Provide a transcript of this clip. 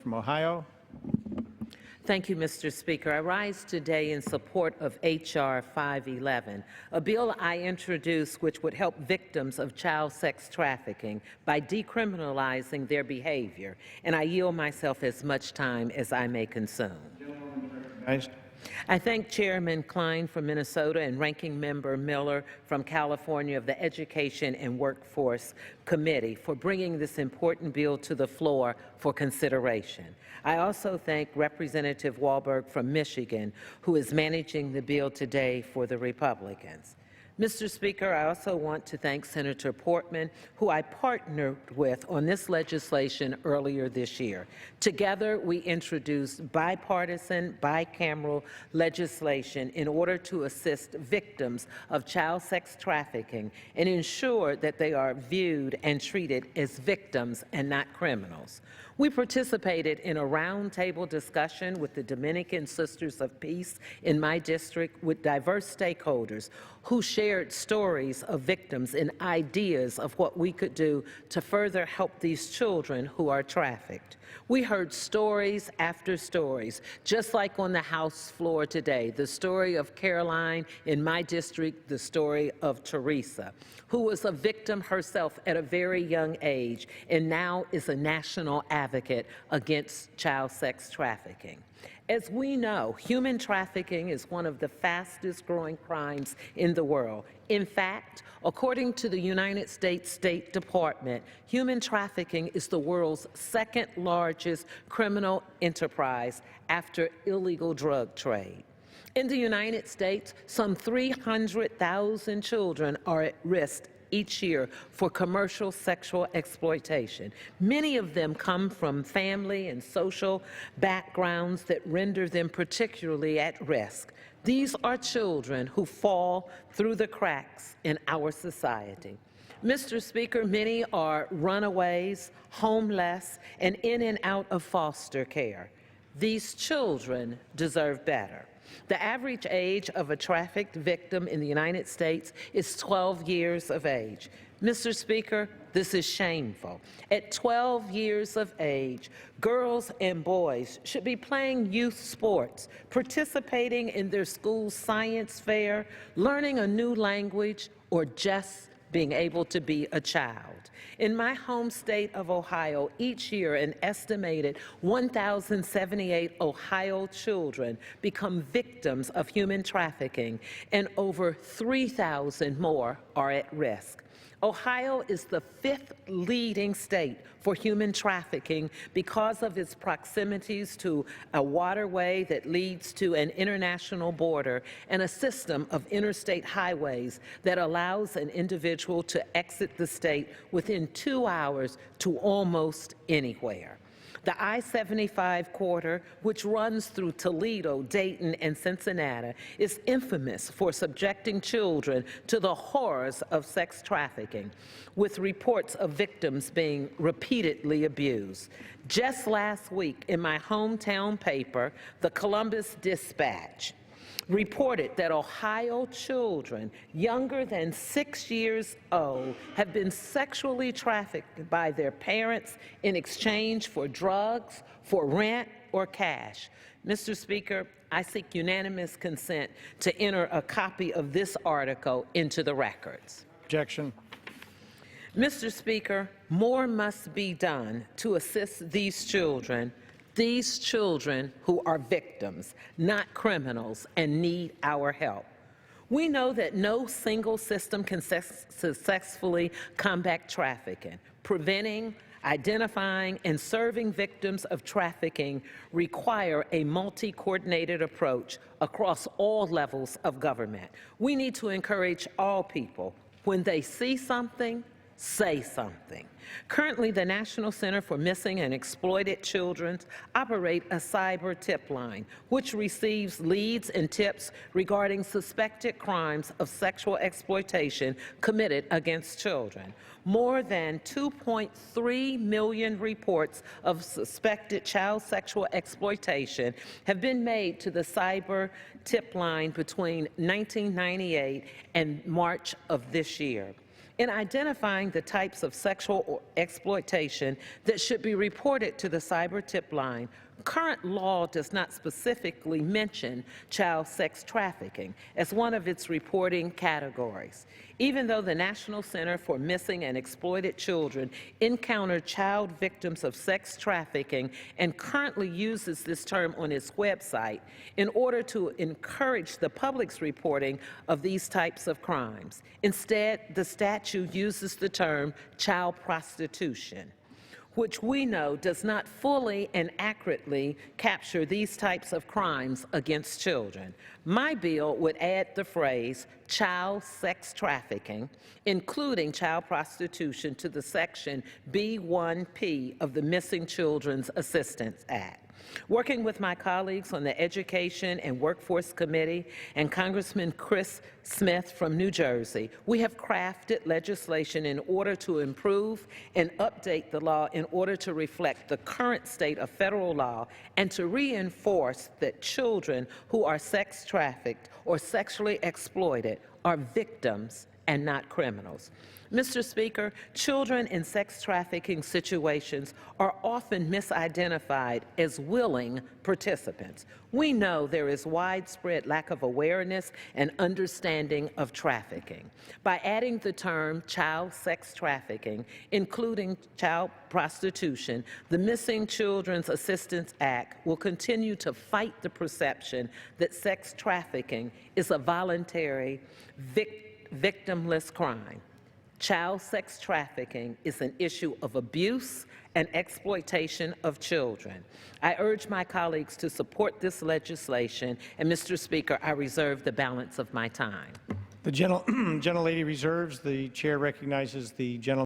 From Ohio. Thank you, Mr. Speaker. I rise today in support of H.R. 511, a bill I introduced which would help victims of child sex trafficking by decriminalizing their behavior, and I yield myself as much time as I may consume. Recognized. I thank Chairman Klein from Minnesota and Ranking Member Miller from California of the Education and Workforce Committee for bringing this important bill to the floor for consideration. I also thank Representative Walberg from Michigan, who is managing the bill today for the Republicans. Mr. Speaker, I also want to thank Senator Portman, who I partnered with on this legislation earlier this year. Together, we introduced bipartisan, bicameral legislation in order to assist victims of child sex trafficking and ensure that they are viewed and treated as victims and not criminals. We participated in a roundtable discussion with the Dominican Sisters of Peace in my district with diverse stakeholders who shared stories of victims and ideas of what we could do to further help these children who are trafficked. We heard stories after stories, just like on the House floor today, the story of Caroline in my district, the story of Teresa, who was a victim herself at a very young age and now is a national advocate against child sex trafficking. As we know, human trafficking is one of the fastest growing crimes in the world. In fact, according to the United States State Department, human trafficking is the world's second largest criminal enterprise after illegal drug trade. In the United States, some 300,000 children are at risk each year for commercial sexual exploitation. Many of them come from family and social backgrounds that render them particularly at risk. These are children who fall through the cracks in our society. Mr. Speaker, many are runaways, homeless, and in and out of foster care. These children deserve better. The average age of a trafficked victim in the United States is 12 years of age. Mr. Speaker, this is shameful. At 12 years of age, girls and boys should be playing youth sports, participating in their school's science fair, learning a new language, or just being able to be a child. In my home state of Ohio, each year an estimated 1,078 Ohio children become victims of human trafficking, and over 3,000 more are at risk. Ohio is the 5th leading state for human trafficking because of its proximities to a waterway that leads to an international border and a system of interstate highways that allows an individual to exit the state within 2 hours to almost anywhere. The I-75 corridor, which runs through Toledo, Dayton, and Cincinnati, is infamous for subjecting children to the horrors of sex trafficking, with reports of victims being repeatedly abused. Just last week, in my hometown paper, the Columbus Dispatch reported that Ohio children younger than 6 years old have been sexually trafficked by their parents in exchange for drugs, for rent, or cash. Mr. Speaker, I seek unanimous consent to enter a copy of this article into the records. Objection. Mr. Speaker, more must be done to assist these children who are victims, not criminals, and need our help. We know that no single system can successfully combat trafficking. Preventing, identifying, and serving victims of trafficking require a multi-coordinated approach across all levels of government. We need to encourage all people, when they see something, say something. Currently, the National Center for Missing and Exploited Children operate a cyber tip line, which receives leads and tips regarding suspected crimes of sexual exploitation committed against children. More than 2.3 million reports of suspected child sexual exploitation have been made to the cyber tip line between 1998 and March of this year. in identifying the types of sexual exploitation that should be reported to the cyber tip line. Current law does not specifically mention child sex trafficking as one of its reporting categories. Even though the National Center for Missing and Exploited Children encountered child victims of sex trafficking and currently uses this term on its website in order to encourage the public's reporting of these types of crimes. Instead, the statute uses the term child prostitution, which we know does not fully and accurately capture these types of crimes against children. My bill would add the phrase child sex trafficking, including child prostitution, to the section B1P of the Missing Children's Assistance Act. Working with my colleagues on the Education and Workforce Committee and Congressman Chris Smith from New Jersey, we have crafted legislation in order to improve and update the law in order to reflect the current state of federal law and to reinforce that children who are sex trafficked or sexually exploited are victims and not criminals. Mr. Speaker, children in sex trafficking situations are often misidentified as willing participants. We know there is widespread lack of awareness and understanding of trafficking. By adding the term child sex trafficking, including child prostitution, the Missing Children's Assistance Act will continue to fight the perception that sex trafficking is a voluntary, victimless crime. Child sex trafficking is an issue of abuse and exploitation of children. I urge my colleagues to support this legislation, and Mr. Speaker, I reserve the balance of my time. The gentlelady reserves. The chair recognizes the gentleman.